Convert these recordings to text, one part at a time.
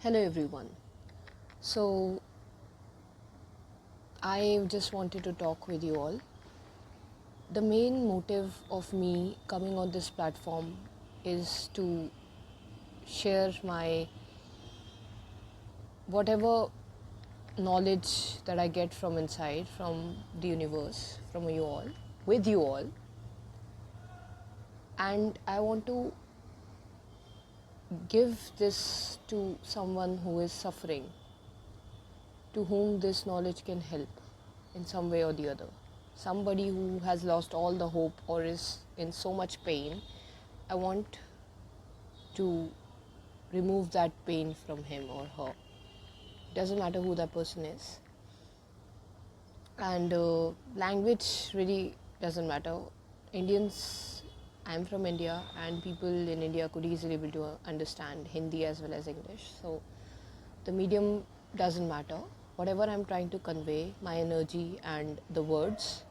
Hello everyone. So I just wanted to talk with you all. The main motive of me coming on this platform is to share my whatever knowledge that I get from inside, from the universe, from you all, with you all. And I want to give this to someone who is suffering, to whom this knowledge can help in some way or the other. Somebody who has lost all the hope or is in so much pain, I want to remove that pain from him or her. Doesn't matter who that person is. And language really doesn't matter. Indians, I'm from India, and people in India could easily be able to understand Hindi as well as English. So the medium doesn't matter. Whatever I'm trying to convey, my energy and the words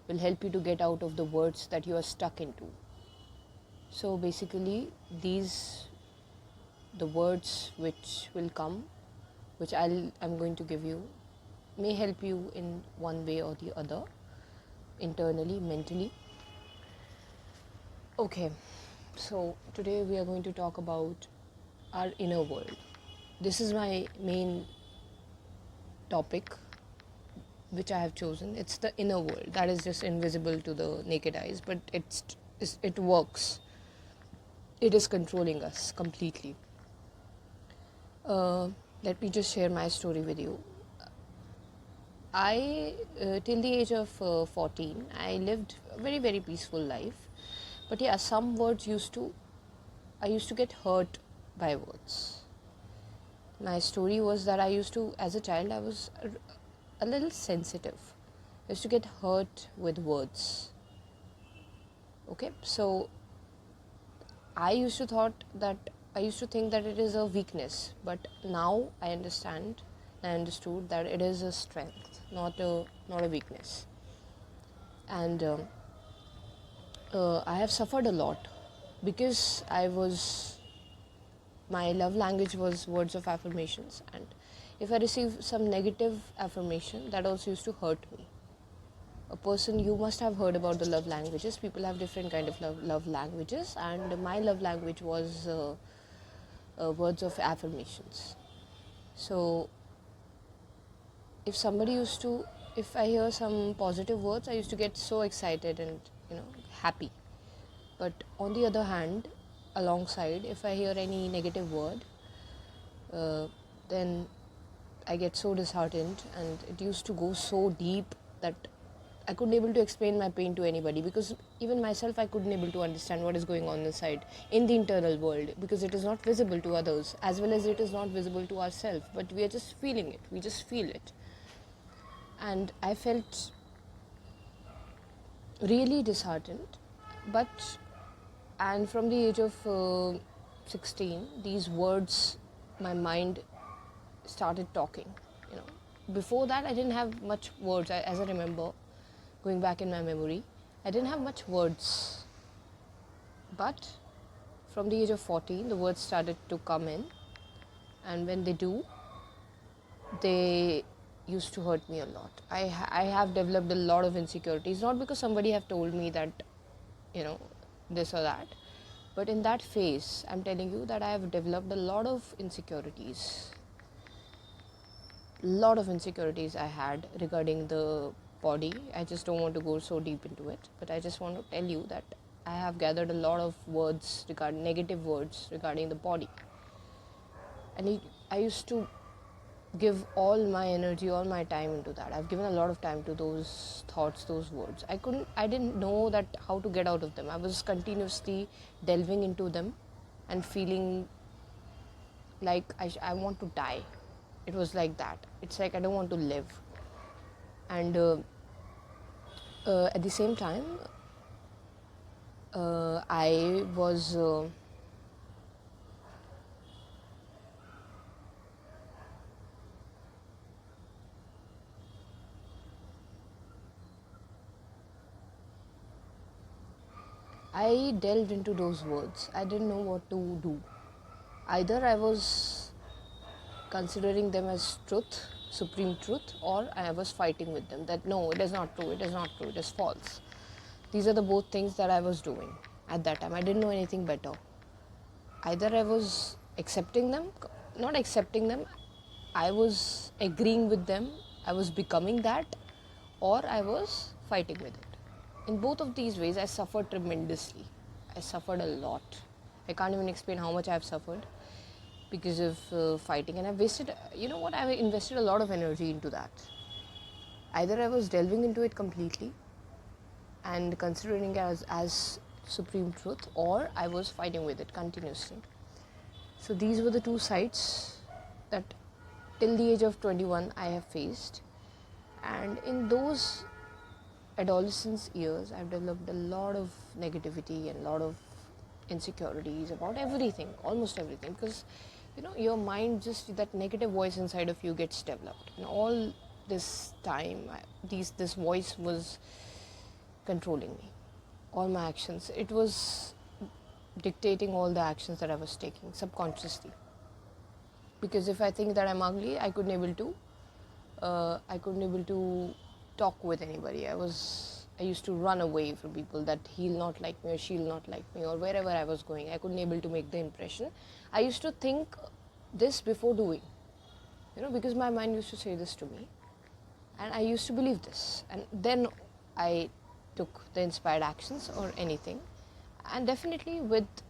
will help you to get out of the words that you are stuck into. So basically, the words which will come, which I'm going to give you, may help you in one way or the other, internally, mentally. Okay, so today we are going to talk about our inner world. This is my main topic which I have chosen. It's the inner world that is just invisible to the naked eyes, but it works. It is controlling us completely. Let me just share my story with you. Till the age of 14, I lived a very, very peaceful life. But yeah, I used to get hurt by words. My story was that as a child, I was a little sensitive. I used to get hurt with words. Okay, so I used to think that it is a weakness, but now I understood that it is a strength, not a weakness. And I have suffered a lot because my love language was words of affirmations, and if I receive some negative affirmation, that also used to hurt me. You must have heard about the love languages. People have different kind of love languages, and my love language was words of affirmations. So if somebody used to if I hear some positive words, I used to get so excited and happy. But on the other hand, alongside, if I hear any negative word, then I get so disheartened, and it used to go so deep that I couldn't able to explain my pain to anybody, because even myself I couldn't able to understand what is going on inside in the internal world, because it is not visible to others as well as it is not visible to ourselves, but we are just feeling it. We just feel it. And I felt really disheartened. But and from the age of 16, these words, my mind started talking. Before that I didn't have much words. As I remember, going back in my memory, I didn't have much words. But from the age of 14, the words started to come in, and when they do, they used to hurt me a lot. I have developed a lot of insecurities, not because somebody have told me that, this or that, but in that phase, I'm telling you that I have developed a lot of insecurities. Lot of insecurities I had regarding the body. I just don't want to go so deep into it, but I just want to tell you that I have gathered a lot of negative words regarding the body. And I used to give all my energy, all my time into that. I've given a lot of time to those thoughts, those words. I didn't know that how to get out of them. I was continuously delving into them and feeling like I want to die. It was like that. It's like I don't want to live. And at the same time, I was I delved into those words. I didn't know what to do. Either I was considering them as truth, supreme truth, or I was fighting with them that no, it is not true, it is not true, it is false. These are the both things that I was doing at that time. I didn't know anything better. Either I was accepting them, not accepting them, I was agreeing with them, I was becoming that, or I was fighting with it. In both of these ways, I suffered tremendously. I suffered a lot. I can't even explain how much I've suffered because of fighting, and I wasted, I invested a lot of energy into that. Either I was delving into it completely and considering it as supreme truth, or I was fighting with it continuously. So these were the two sides that till the age of 21 I have faced, and in those adolescence years I've developed a lot of negativity and a lot of insecurities about everything, almost everything, because your mind, just that negative voice inside of you gets developed, and all this time this voice was controlling me, all my actions. It was dictating all the actions that I was taking subconsciously, because if I think that I'm ugly, I couldn't able to talk with anybody. I used to run away from people, that he'll not like me or she'll not like me, or wherever I was going I couldn't able to make the impression. I used to think this before doing, because my mind used to say this to me, and I used to believe this, and then I took the inspired actions or anything. And definitely,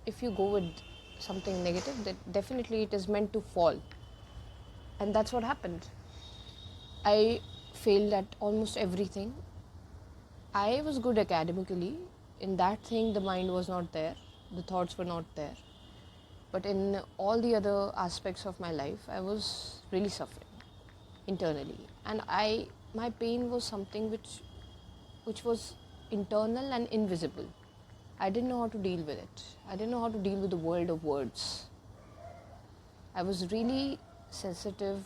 if you go with something negative, that definitely it is meant to fall, and that's what happened. I failed at almost everything. I was good academically. In that thing, the mind was not there, the thoughts were not there. But in all the other aspects of my life, I was really suffering internally. And my pain was something which was internal and invisible. I didn't know how to deal with it. I didn't know how to deal with the world of words. I was really sensitive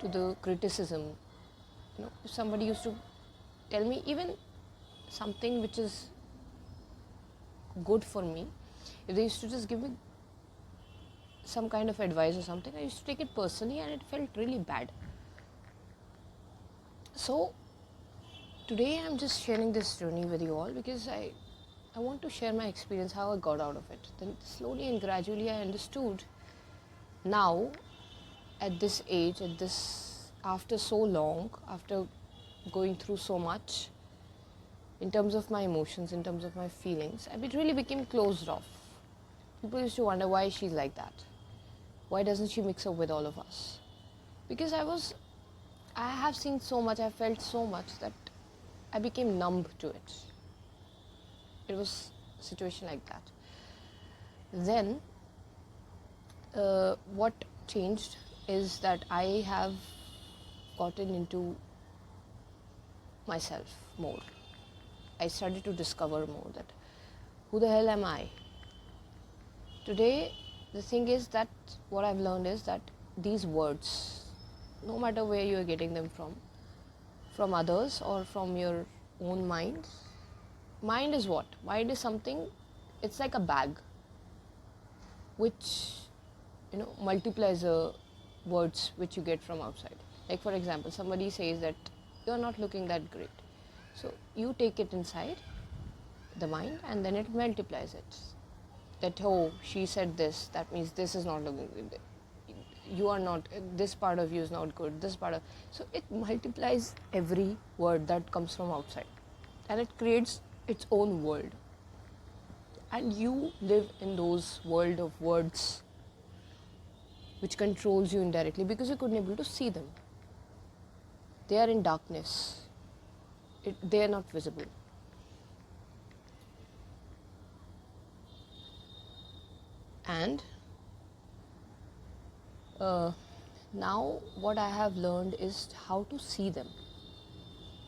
to the criticism. If somebody used to tell me even something which is good for me, if they used to just give me some kind of advice or something, I used to take it personally, and it felt really bad. So today I'm just sharing this journey with you all, because I want to share my experience, how I got out of it. Then slowly and gradually I understood. Now at this age, after so long, after going through so much in terms of my emotions, in terms of my feelings, I really became closed off. People used to wonder why she's like that. Why doesn't she mix up with all of us? Because I have seen so much, I felt so much that I became numb to it. It was a situation like that. Then what changed is that I have gotten into myself more. I started to discover more that who the hell am I? Today, the thing is that what I've learned is that these words, no matter where you are getting them from others or from your own mind is what? Mind is something, it's like a bag which multiplies the words which you get from outside. Like for example, somebody says that you're not looking that great, so you take it inside the mind and then it multiplies it, that oh, she said this, that means this is not looking good, you are not, this part of you is not good, this part of, so it multiplies every word that comes from outside, and it creates its own world, and you live in those world of words which controls you indirectly, because you couldn't able to see them. They are in darkness. They are not visible. And now what I have learned is how to see them,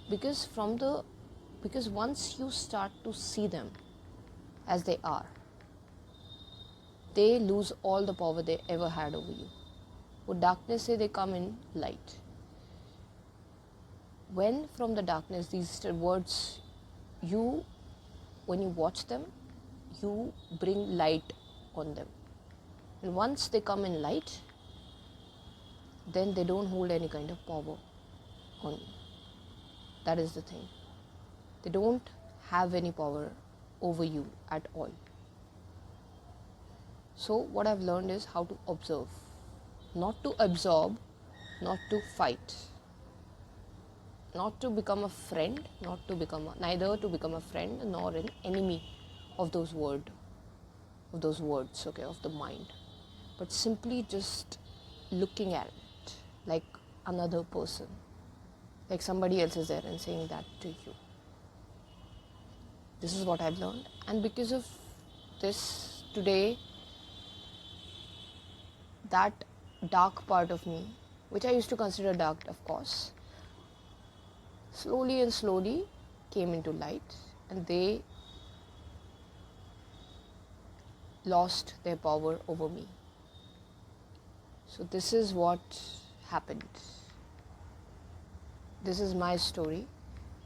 because once you start to see them as they are, they lose all the power they ever had over you. With darkness, say they come in light. When from the darkness, these words, when you watch them, you bring light on them. And once they come in light, then they don't hold any kind of power on you. That is the thing. They don't have any power over you at all. So what I've learned is how to observe, not to absorb, not to fight, not to become a friend, neither to become a friend nor an enemy of those words, okay, of the mind, but simply just looking at it like another person, like somebody else is there and saying that to you. This is what I've learned, and because of this, today, that dark part of me, which I used to consider dark, of course, slowly and slowly came into light, and they lost their power over me. So this is what happened. This is my story,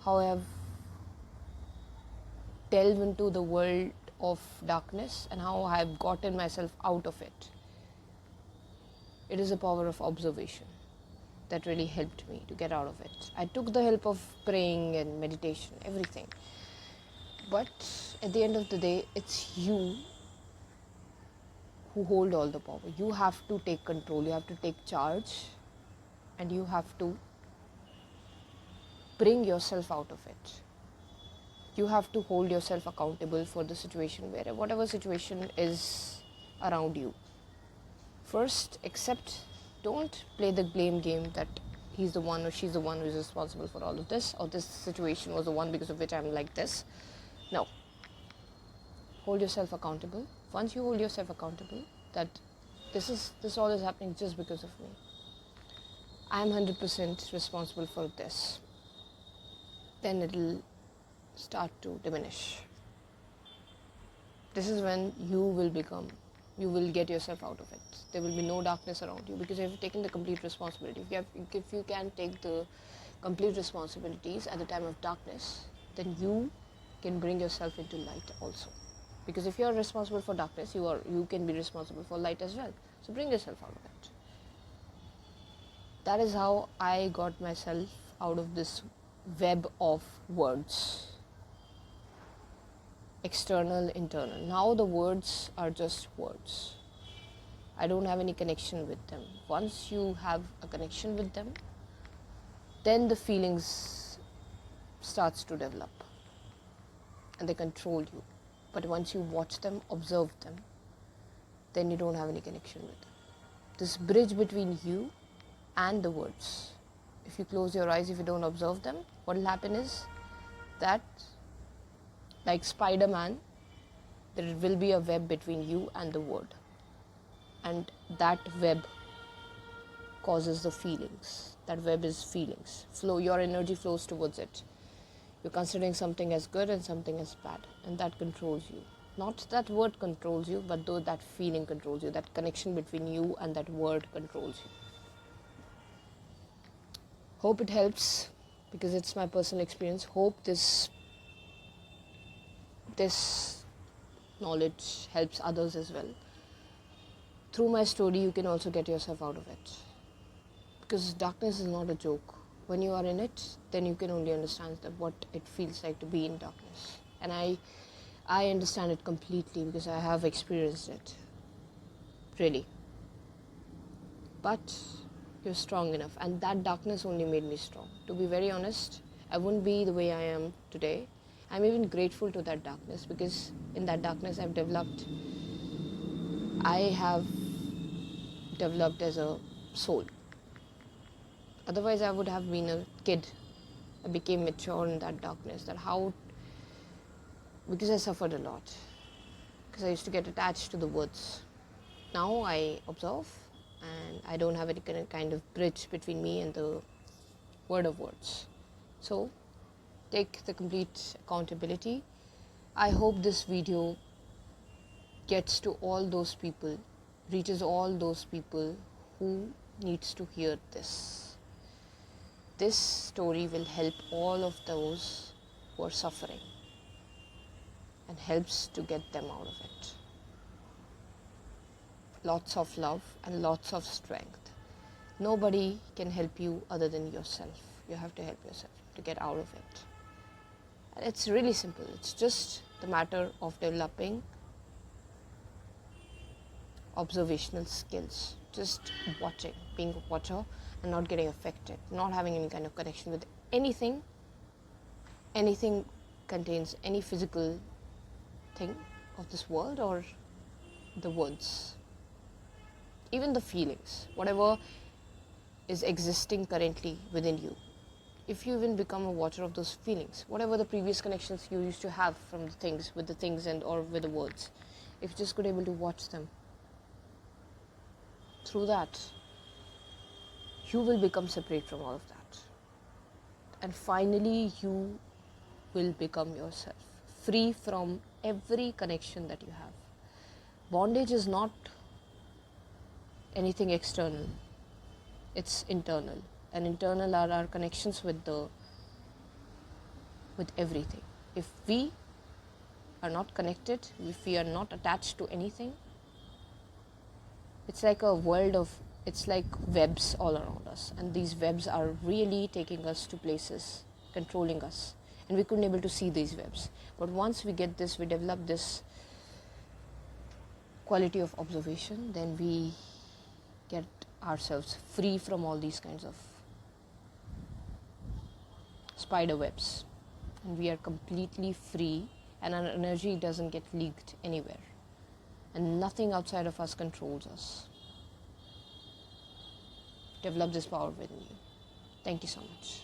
how I have delved into the world of darkness and how I have gotten myself out of it. It is the power of observation that really helped me to get out of it. I took the help of praying and meditation, everything. But at the end of the day, it's you who hold all the power. You have to take control, you have to take charge, and you have to bring yourself out of it. You have to hold yourself accountable for the situation, whatever situation is around you. First, accept, don't play the blame game that he's the one or she's the one who is responsible for all of this, or this situation was the one because of which I'm like this. No. Hold yourself accountable. Once you hold yourself accountable, that this all is happening just because of me. I'm 100% responsible for this. Then it'll start to diminish. This is when you will get yourself out of it. There will be no darkness around you because you have taken the complete responsibility. If you can take the complete responsibilities at the time of darkness, then you can bring yourself into light also. Because if you are responsible for darkness, you can be responsible for light as well. So bring yourself out of it. That is how I got myself out of this web of words. External, internal. Now the words are just words. I don't have any connection with them. Once you have a connection with them, then the feelings starts to develop and they control you. But once you watch them, observe them, then you don't have any connection with them. This bridge between you and the words, if you close your eyes, if you don't observe them, what will happen is that, like Spider-Man, there will be a web between you and the word. And that web causes the feelings. That web is feelings. Your energy flows towards it. You're considering something as good and something as bad. And that controls you. Not that word controls you, but though that feeling controls you. That connection between you and that word controls you. Hope it helps, because it's my personal experience. Hope this knowledge helps others as well. Through my story, you can also get yourself out of it. Because darkness is not a joke. When you are in it, then you can only understand what it feels like to be in darkness. And I understand it completely because I have experienced it. Really. But you're strong enough. And that darkness only made me strong. To be very honest, I wouldn't be the way I am today. I'm even grateful to that darkness, because in that darkness I have developed as a soul. Otherwise I would have been a kid. I became mature in that darkness. Because I suffered a lot. Because I used to get attached to the words. Now I observe, and I don't have any kind of bridge between me and the word of words. So take the complete accountability. I hope this video gets to all those people, reaches all those people who needs to hear this. This story will help all of those who are suffering and helps to get them out of it. Lots of love and lots of strength. Nobody can help you other than yourself. You have to help yourself to get out of it. And it's really simple. It's just the matter of developing observational skills, just watching, being a watcher and not getting affected, not having any kind of connection with anything contains any physical thing of this world or the words, even the feelings, whatever is existing currently within you. If you even become a watcher of those feelings, whatever the previous connections you used to have from the things, with the things and or with the words, if you just could able to watch them, through that you will become separate from all of that, and finally you will become yourself, free from every connection that you have. Bondage is not anything external, it's internal, and internal are our connections with everything. If we are not connected, if we are not attached to anything, it's like a world of, it's like webs all around us, and these webs are really taking us to places, controlling us, and we couldn't able to see these webs. But once we get this, we develop this quality of observation, then we get ourselves free from all these kinds of spider webs, and we are completely free, and our energy doesn't get leaked anywhere, and nothing outside of us controls us. Develop this power within you. Thank you so much.